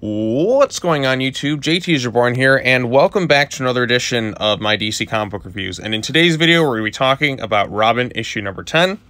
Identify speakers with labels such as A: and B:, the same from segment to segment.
A: What's going on, YouTube? JT is Reborn here, and welcome back to another edition of my DC comic book reviews. And in today's video, we're going to be talking about Robin issue number 10.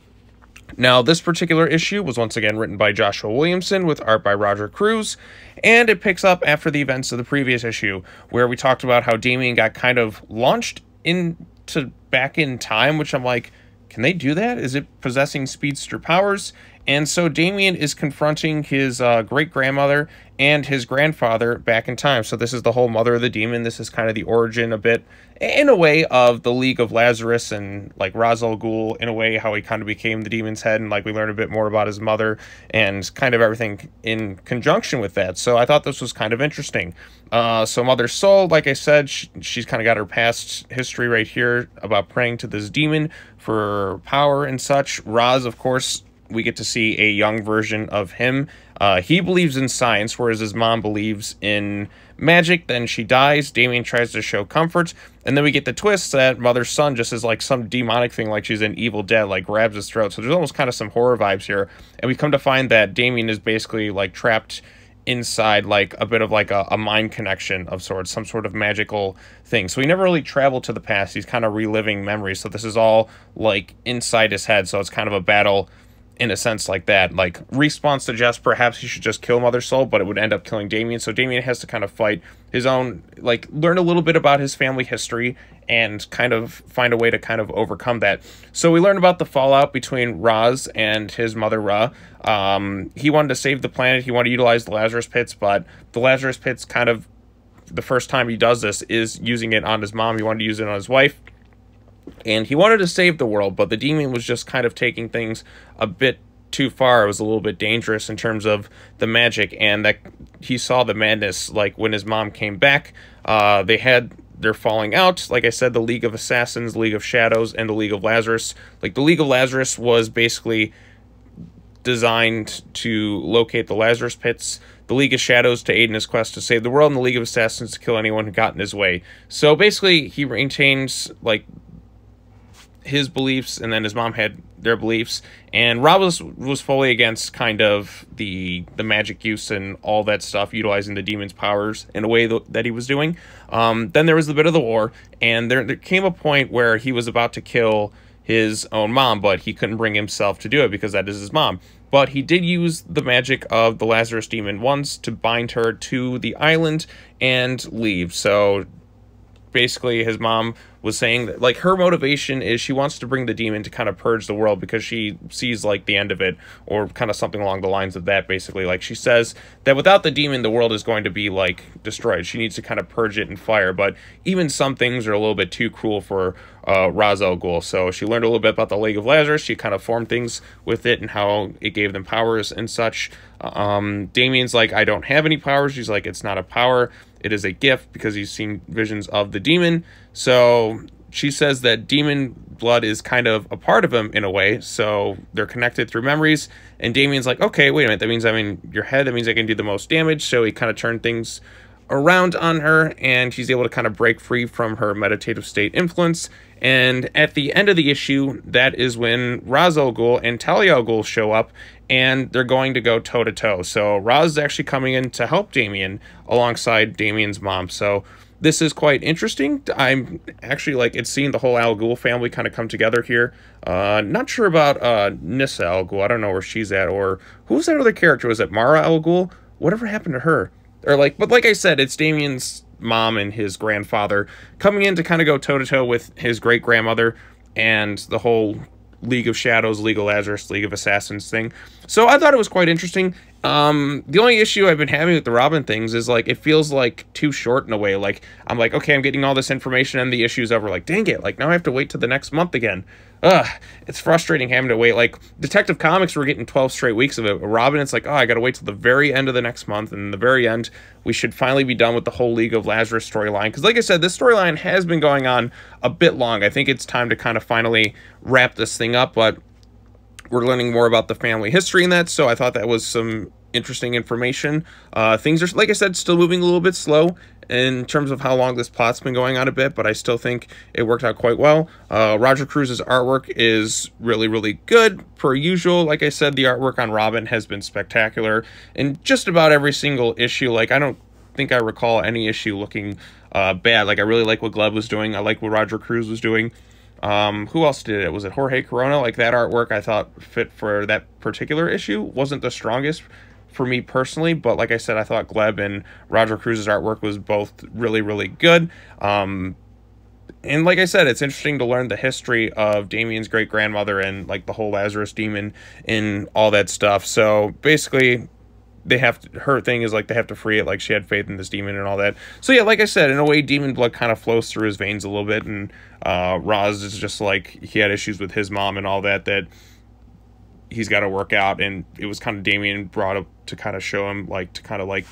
A: Now, this particular issue was once again written by Joshua Williamson with art by Roger Cruz, and it picks up after the events of the previous issue, where we talked about how Damian got kind of launched into back in time, which I'm like, can they do that? Is it possessing speedster powers? And so Damian is confronting his great-grandmother and his grandfather back in time. So this is the whole Mother of the Demon. This is kind of the origin a bit, in a way, of the League of Lazarus and, like, Ra's al Ghul, in a way, how he kind of became the demon's head. And, like, we learn a bit more about his mother and kind of everything in conjunction with that. So I thought this was kind of interesting. So Mother's Soul, like I said, she's kind of got her past history right here about praying to this demon for power and such. Ra's, of course, we get to see a young version of him. He believes in science, whereas his mom believes in magic. Then she dies. Damian tries to show comfort. And then we get the twist that Mother's son just is like some demonic thing, like she's an evil dead, like grabs his throat. So there's almost kind of some horror vibes here. And we come to find that Damian is basically like trapped inside like a bit of like a mind connection of sorts, some sort of magical thing. So he never really traveled to the past. He's kind of reliving memories. So this is all like inside his head. So it's kind of a battle in a sense like that. Like, Respawn suggests perhaps he should just kill Mother Soul, but it would end up killing Damian. So Damian has to kind of fight his own, like, learn a little bit about his family history and kind of find a way to kind of overcome that. So we learn about the fallout between Ra's and his mother, Ra. He wanted to save the planet. He wanted to utilize the Lazarus Pits, but the Lazarus Pits kind of, the first time he does this is using it on his mom. He wanted to use it on his wife. And he wanted to save the world, but the demon was just kind of taking things a bit too far. It was a little bit dangerous in terms of the magic, and that he saw the madness, like when his mom came back. They had their falling out. Like I said, the League of Assassins, the League of Shadows, and the League of Lazarus. Like, the League of Lazarus was basically designed to locate the Lazarus Pits, the League of Shadows to aid in his quest to save the world, and the League of Assassins to kill anyone who got in his way. So basically, he maintains, like, his beliefs, and then his mom had their beliefs, and Rob was fully against kind of the magic use and all that stuff, utilizing the demon's powers in a way that he was doing. Then there was a bit of the war, and there came a point where he was about to kill his own mom, but he couldn't bring himself to do it because that is his mom. But he did use the magic of the Lazarus demon once to bind her to the island and leave. So basically, his mom was saying that, like, her motivation is she wants to bring the demon to kind of purge the world because she sees, like, the end of it, or kind of something along the lines of that, basically. Like, she says that without the demon, the world is going to be, like, destroyed. She needs to kind of purge it in fire, but even some things are a little bit too cruel for Ra's al Ghul. So she learned a little bit about the League of Lazarus. She kind of formed things with it and how it gave them powers and such. Damian's like, I don't have any powers. She's like, it's not a power. It is a gift because he's seen visions of the demon. So she says that demon blood is kind of a part of him in a way. So they're connected through memories. And Damian's like, okay, wait a minute. That means I'm in your head. That means I can do the most damage. So he kind of turned things around on her, and she's able to kind of break free from her meditative state influence. And at the end of the issue, that is when Ra's al Ghul and Talia al Ghul show up, and they're going to go toe-to-toe. So Ra's is actually coming in to help Damian alongside Damian's mom. So this is quite interesting. I'm actually, like, it's seeing the whole Al Ghul family kind of come together here. Not sure about Nissa al Ghul. I don't know where she's at. Or who's that other character? Was it Mara al Ghul? Whatever happened to her? Or, like, but like I said, it's Damian's mom and his grandfather coming in to kind of go toe-to-toe with his great-grandmother and the whole League of Shadows, League of Lazarus, League of Assassins thing. So I thought it was quite interesting. The only issue I've been having with the Robin things is, like, it feels like too short in a way. Like, I'm like, okay, I'm getting all this information and the issue's over. Like, dang it, like, now I have to wait till the next month again. Ugh, it's frustrating having to wait. Like, Detective Comics, we're getting 12 straight weeks of it. Robin, it's like, oh, I gotta wait till the very end of the next month, and in the very end, we should finally be done with the whole League of Lazarus storyline. Because, like I said, this storyline has been going on a bit long. I think it's time to kind of finally wrap this thing up, but we're learning more about the family history in that, so I thought that was some interesting information. Things are, like I said, still moving a little bit slow in terms of how long this plot's been going on a bit, but I still think it worked out quite well. Roger Cruz's artwork is really, really good, per usual. Like I said, the artwork on Robin has been spectacular in just about every single issue. Like, I don't think I recall any issue looking bad. Like, I really like what Gleb was doing. I like what Roger Cruz was doing. Who else did it? Was it Jorge Corona? Like, that artwork I thought fit for that particular issue. Wasn't the strongest for me personally, but like I said, I thought Gleb and Roger Cruz's artwork was both really, really good. And like I said, it's interesting to learn the history of Damian's great-grandmother and like the whole Lazarus demon and all that stuff. So basically, they have to, her thing is like they have to free it, like she had faith in this demon and all that. So yeah, like I said, in a way, demon blood kind of flows through his veins a little bit, and Roz is just like, he had issues with his mom and all that he's got to work out, and it was kind of Damian brought up to kind of show him, like, to kind of like,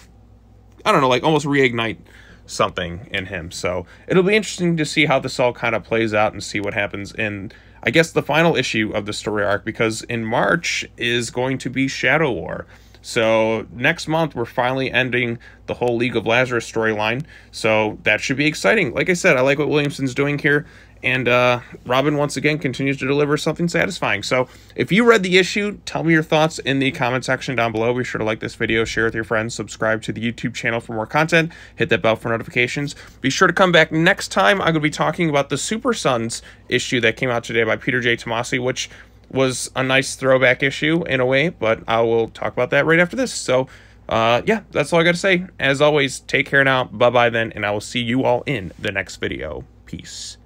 A: I don't know, like almost reignite something in him. So it'll be interesting to see how this all kind of plays out and see what happens in, I guess, the final issue of the story arc, because in March is going to be Shadow War. So next month, we're finally ending the whole League of Lazarus storyline. So that should be exciting. Like I said, I like what Williamson's doing here. And Robin, once again, continues to deliver something satisfying. So if you read the issue, tell me your thoughts in the comment section down below. Be sure to like this video, share with your friends, subscribe to the YouTube channel for more content, hit that bell for notifications. Be sure to come back next time. I'm going to be talking about the Super Sons issue that came out today by Peter J. Tomasi, which was a nice throwback issue in a way, but I will talk about that right after this. So yeah, that's all I got to say. As always, take care now. Bye-bye then, and I will see you all in the next video. Peace.